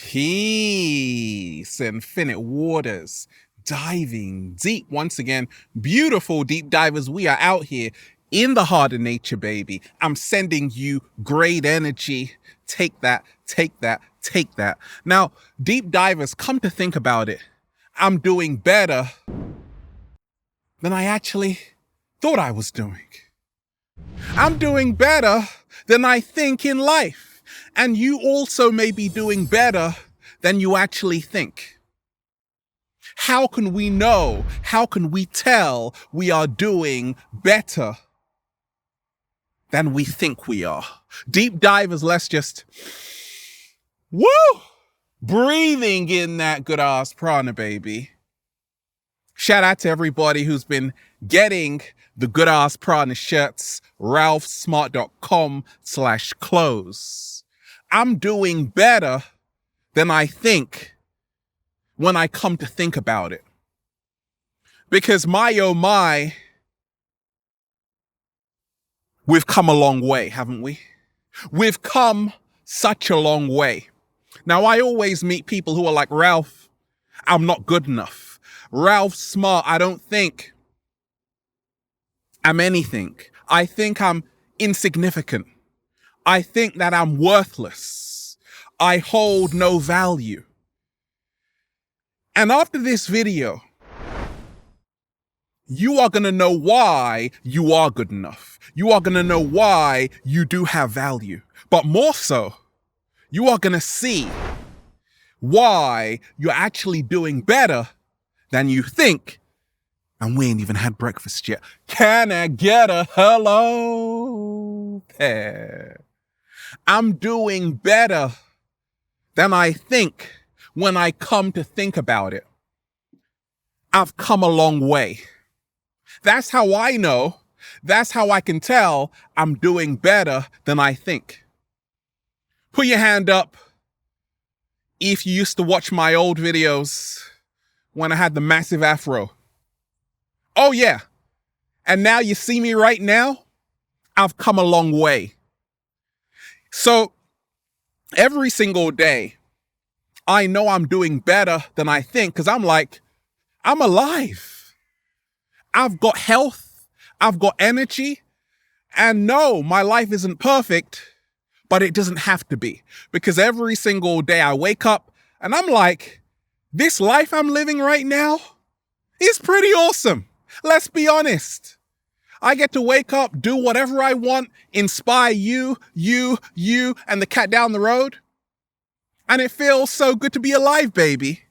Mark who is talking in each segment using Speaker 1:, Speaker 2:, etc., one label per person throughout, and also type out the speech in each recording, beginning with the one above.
Speaker 1: Peace, infinite waters, diving deep once again. Beautiful deep divers, we are out here in the heart of nature, baby. I'm sending you great energy. Take that, take that, take that. Now, deep divers, come to think about it, I'm doing better than I actually thought I was doing. I'm doing better than I think in life. And you also may be doing better than you actually think. How can we know? How can we tell we are doing better than we think we are? Deep divers, let's just, woo! Breathing in that good ass prana, baby. Shout out to everybody who's been getting the good ass prana shirts, ralphsmart.com/clothes. I'm doing better than I think when I come to think about it. Because my, oh my, we've come a long way, haven't we? We've come such a long way. Now, I always meet people who are like, Ralph, I'm not good enough. Ralph Smart, I don't think I'm anything. I think I'm insignificant. I think that I'm worthless. I hold no value. And after this video, you are going to know why you are good enough. You are going to know why you do have value. But more so, you are going to see why you're actually doing better than you think. And we ain't even had breakfast yet. Can I get a hello there? I'm doing better than I think when I come to think about it. I've come a long way. That's how I know. That's how I can tell I'm doing better than I think. Put your hand up if you used to watch my old videos when I had the massive afro. Oh yeah. And now you see me right now. I've come a long way. So every single day, I know I'm doing better than I think because I'm like, I'm alive. I've got health. I've got energy. And no, my life isn't perfect, but it doesn't have to be. Because every single day I wake up and I'm like, this life I'm living right now is pretty awesome. Let's be honest. I get to wake up, do whatever I want, inspire you, and the cat down the road. And it feels so good to be alive, baby.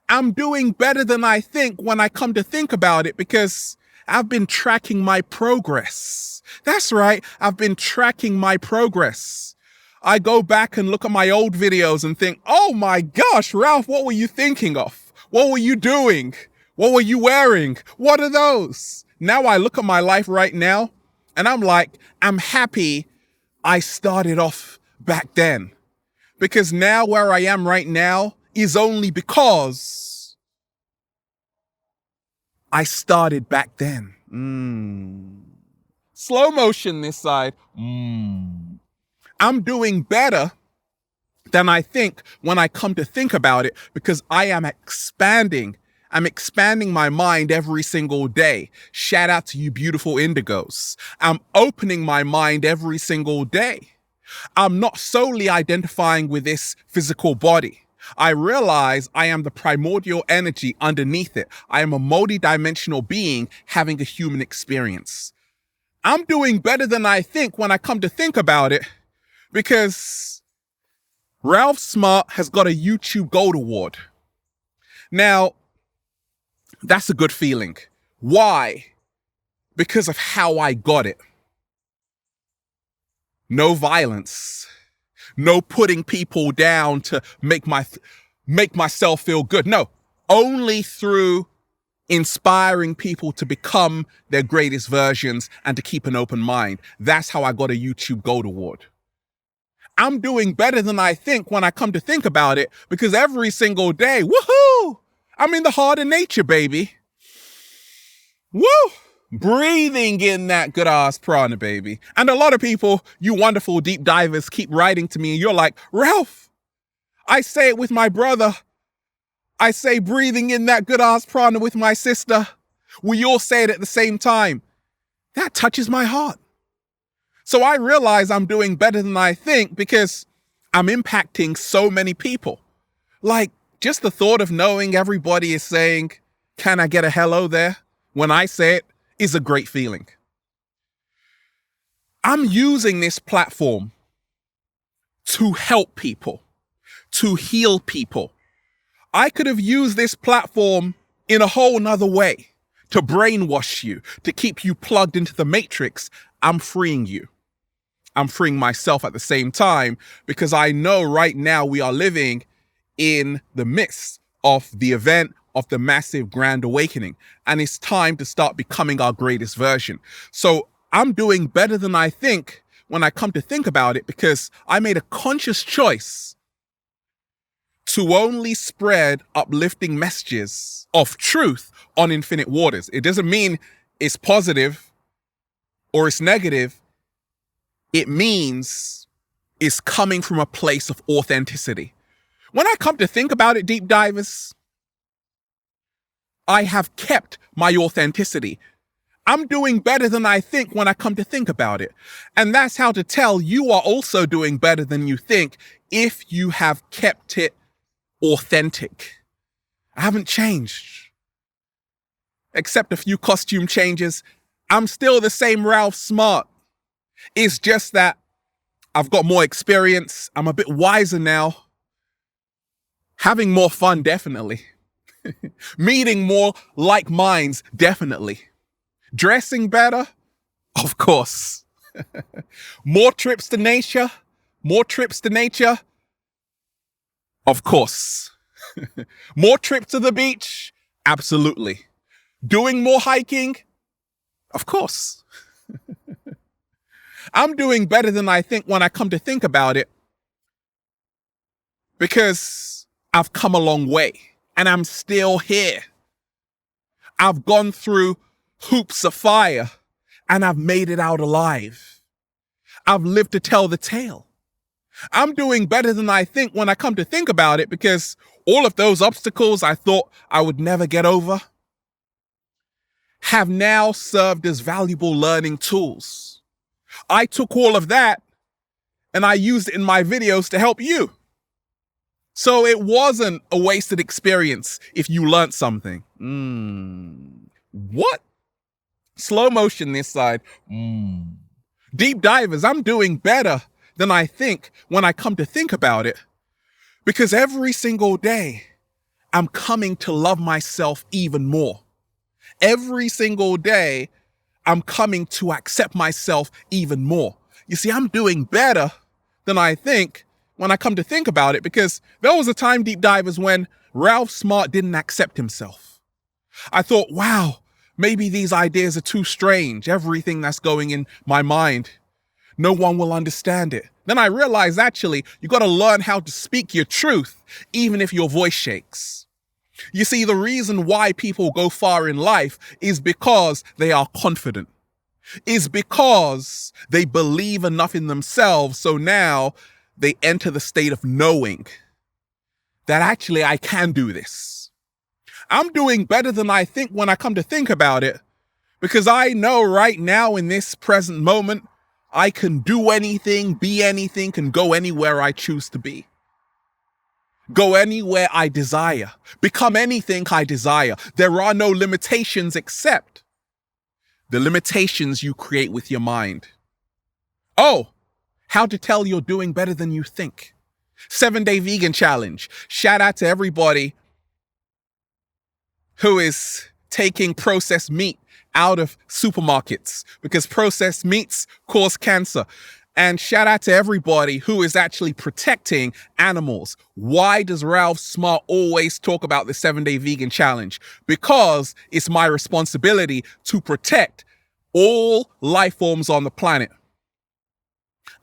Speaker 1: I'm doing better than I think when I come to think about it because I've been tracking my progress. That's right, I've been tracking my progress. I go back and look at my old videos and think, oh my gosh, Ralph, what were you thinking of? What were you doing? What were you wearing? What are those? Now I look at my life right now and I'm like, I'm happy I started off back then. Because now where I am right now is only because I started back then. Slow motion this side. I'm doing better than I think when I come to think about it because I am expanding. I'm expanding my mind every single day. Shout out to you beautiful indigos. I'm opening my mind every single day. I'm not solely identifying with this physical body. I realize I am the primordial energy underneath it. I am a multi-dimensional being having a human experience. I'm doing better than I think when I come to think about it because Ralph Smart has got a YouTube Gold Award. Now, that's a good feeling. Why? Because of how I got it. No violence. No putting people down to make myself feel good. No, only through inspiring people to become their greatest versions and to keep an open mind. That's how I got a YouTube Gold Award. I'm doing better than I think when I come to think about it because every single day, woohoo! I'm in the heart of nature, baby. Woo! Breathing in that good ass prana, baby. And a lot of people, you wonderful deep divers, keep writing to me and you're like, Ralph, I say it with my brother. I say breathing in that good ass prana with my sister. We all say it at the same time. That touches my heart. So I realize I'm doing better than I think because I'm impacting so many people. Like, just the thought of knowing everybody is saying, "Can I get a hello there?" when I say it is a great feeling. I'm using this platform to help people, to heal people. I could have used this platform in a whole nother way, to brainwash you, to keep you plugged into the matrix. I'm freeing you. I'm freeing myself at the same time because I know right now we are living in the midst of the event of the massive grand awakening, and it's time to start becoming our greatest version. So I'm doing better than I think when I come to think about it because I made a conscious choice to only spread uplifting messages of truth on Infinite Waters. It doesn't mean it's positive or it's negative. It means it's coming from a place of authenticity. When I come to think about it, deep divers, I have kept my authenticity. I'm doing better than I think when I come to think about it. And that's how to tell you are also doing better than you think if you have kept it authentic. I haven't changed. Except a few costume changes. I'm still the same Ralph Smart. It's just that I've got more experience. I'm a bit wiser now. Having more fun, definitely. Meeting more like minds, definitely. Dressing better, of course. More trips to nature, of course. More trips to the beach, absolutely. Doing more hiking, of course. I'm doing better than I think when I come to think about it because I've come a long way and I'm still here. I've gone through hoops of fire and I've made it out alive. I've lived to tell the tale. I'm doing better than I think when I come to think about it because all of those obstacles I thought I would never get over have now served as valuable learning tools. I took all of that and I used it in my videos to help you. So it wasn't a wasted experience if you learned something. What? Slow motion this side. Deep divers, I'm doing better than I think when I come to think about it. Because every single day, I'm coming to love myself even more. Every single day, I'm coming to accept myself even more. You see, I'm doing better than I think when I come to think about it because there was a time, deep divers, when Ralph Smart didn't accept himself. I thought, wow, maybe these ideas are too strange. Everything that's going in my mind, no one will understand it. Then I realized, actually, you got to learn how to speak your truth, even if your voice shakes. You see, the reason why people go far in life is because they are confident, is because they believe enough in themselves. So now they enter the state of knowing that actually I can do this. I'm doing better than I think when I come to think about it, because I know right now in this present moment, I can do anything, be anything, can go anywhere I choose to be. Go anywhere I desire. Become anything I desire. There are no limitations except the limitations you create with your mind. Oh, how to tell you're doing better than you think. 7-day vegan challenge. Shout out to everybody who is taking processed meat out of supermarkets because processed meats cause cancer. And shout out to everybody who is actually protecting animals. Why does Ralph Smart always talk about the 7-day vegan challenge? Because it's my responsibility to protect all life forms on the planet.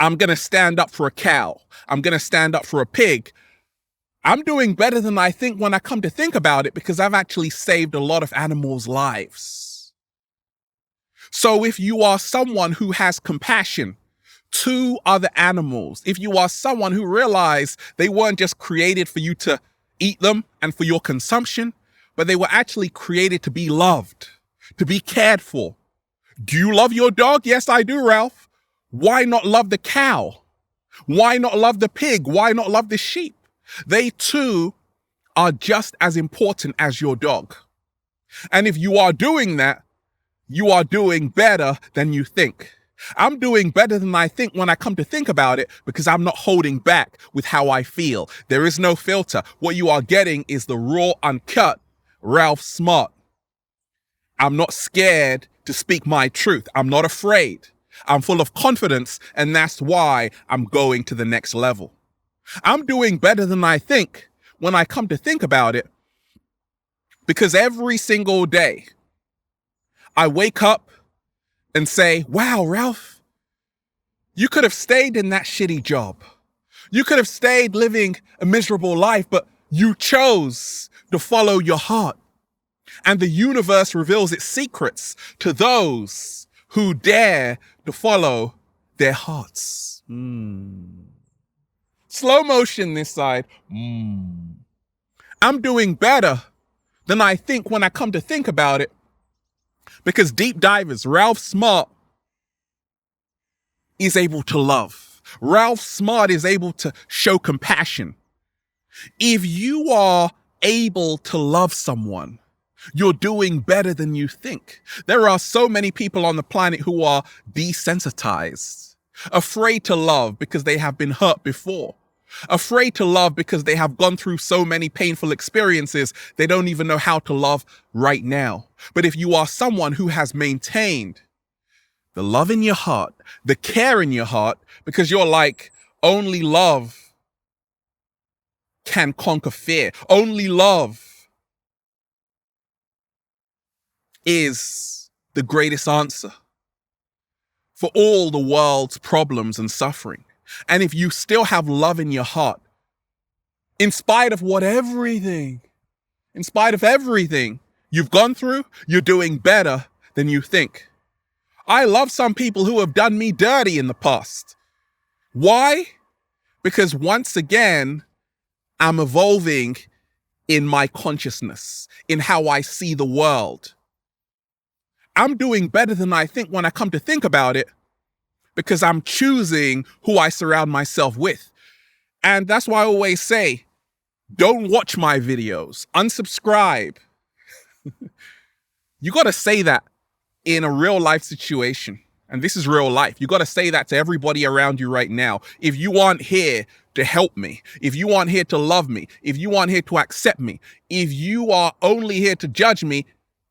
Speaker 1: I'm going to stand up for a cow. I'm going to stand up for a pig. I'm doing better than I think when I come to think about it because I've actually saved a lot of animals' lives. So if you are someone who has compassion to other animals, if you are someone who realized they weren't just created for you to eat them and for your consumption, but they were actually created to be loved, to be cared for. Do you love your dog? Yes, I do, Ralph. Why not love the cow? Why not love the pig? Why not love the sheep? They too are just as important as your dog. And if you are doing that, you are doing better than you think. I'm doing better than I think when I come to think about it, because I'm not holding back with how I feel. There is no filter. What you are getting is the raw, uncut Ralph Smart. I'm not scared to speak my truth. I'm not afraid. I'm full of confidence, and that's why I'm going to the next level. I'm doing better than I think when I come to think about it, because every single day I wake up and say, wow, Ralph, you could have stayed in that shitty job. You could have stayed living a miserable life, but you chose to follow your heart. And the universe reveals its secrets to those who dare to follow their hearts. Slow motion this side. I'm doing better than I think when I come to think about it, because deep divers, Ralph Smart is able to love. Ralph Smart is able to show compassion. If you are able to love someone, you're doing better than you think. There are so many people on the planet who are desensitized, afraid to love because they have been hurt before, afraid to love because they have gone through so many painful experiences, they don't even know how to love right now. But if you are someone who has maintained the love in your heart, the care in your heart, because you're like, only love can conquer fear. Only love is the greatest answer for all the world's problems and suffering. And if you still have love in your heart, in spite of everything you've gone through, you're doing better than you think. I love some people who have done me dirty in the past. Why? Because once again, I'm evolving in my consciousness, in how I see the world. I'm doing better than I think when I come to think about it, because I'm choosing who I surround myself with. And that's why I always say, don't watch my videos, unsubscribe. You got to say that in a real life situation. And this is real life. You got to say that to everybody around you right now. If you aren't here to help me, if you aren't here to love me, if you aren't here to accept me, if you are only here to judge me,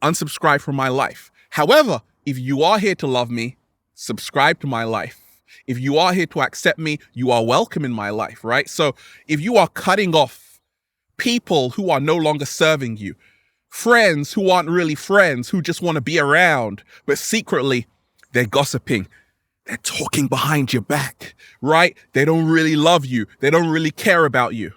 Speaker 1: unsubscribe from my life. However, if you are here to love me, subscribe to my life. If you are here to accept me, you are welcome in my life, right? So if you are cutting off people who are no longer serving you, friends who aren't really friends, who just want to be around, but secretly they're gossiping, they're talking behind your back, right? They don't really love you. They don't really care about you.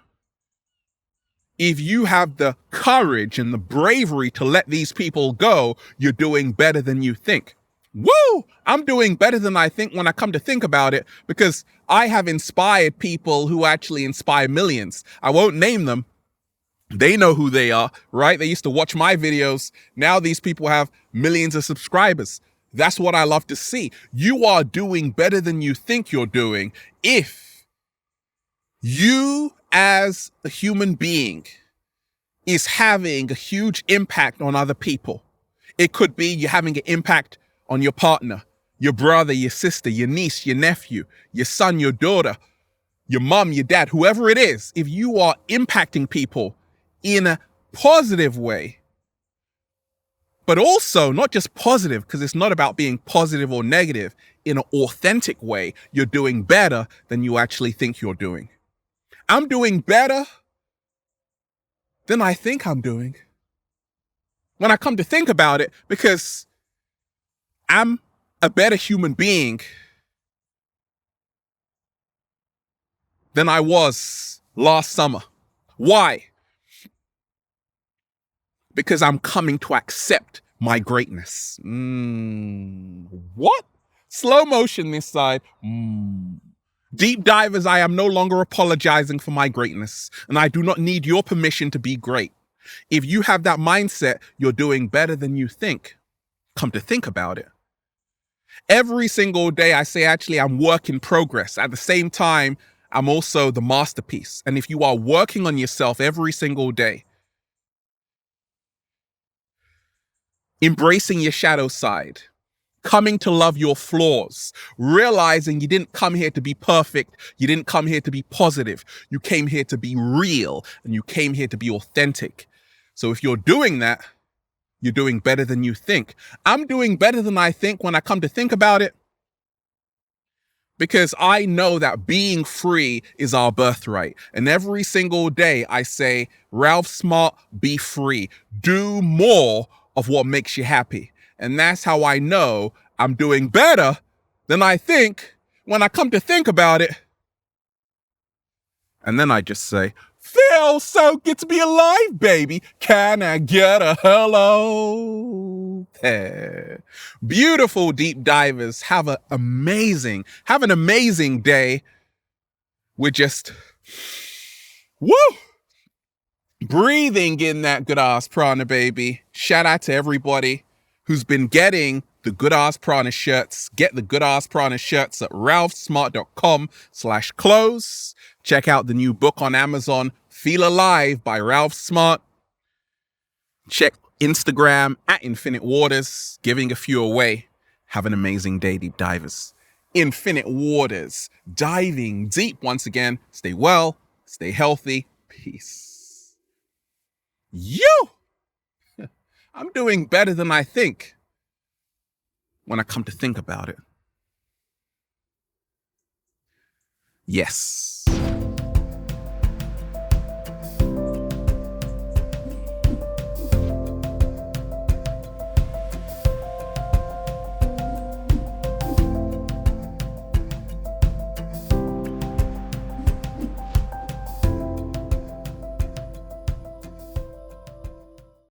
Speaker 1: If you have the courage and the bravery to let these people go, you're doing better than you think. Woo! I'm doing better than I think when I come to think about it, because I have inspired people who actually inspire millions. I won't name them. They know who they are, right? They used to watch my videos. Now these people have millions of subscribers. That's what I love to see. You are doing better than you think you're doing if you as a human being is having a huge impact on other people. It could be you're having an impact on your partner, your brother, your sister, your niece, your nephew, your son, your daughter, your mom, your dad, whoever it is. If you are impacting people in a positive way, but also not just positive, because it's not about being positive or negative, in an authentic way, you're doing better than you actually think you're doing. I'm doing better than I think I'm doing when I come to think about it, because I'm a better human being than I was last summer. Why? Because I'm coming to accept my greatness. What? Slow motion this side. Deep divers, I am no longer apologizing for my greatness, and I do not need your permission to be great. If you have that mindset, you're doing better than you think. Come to think about it. Every single day I say, actually, I'm work in progress. At the same time, I'm also the masterpiece. And if you are working on yourself every single day, embracing your shadow side, coming to love your flaws, realizing you didn't come here to be perfect, you didn't come here to be positive, you came here to be real, and you came here to be authentic. So if you're doing that, you're doing better than you think. I'm doing better than I think when I come to think about it, because I know that being free is our birthright. And every single day I say, Ralph Smart, be free. Do more of what makes you happy. And that's how I know I'm doing better than I think when I come to think about it. And then I just say, feels so good to be alive, baby. Can I get a hello? Beautiful deep divers. Have an amazing day. We're just, woo! Breathing in that good ass prana, baby. Shout out to everybody who's been getting the Good Ass Prana shirts. Get the Good Ass Prana shirts at ralphsmart.com/clothes. Check out the new book on Amazon, Feel Alive by Ralph Smart. Check Instagram at Infinite Waters, giving a few away. Have an amazing day, deep divers. Infinite Waters, diving deep once again. Stay well, stay healthy. Peace. I'm doing better than I think when I come to think about it. Yes.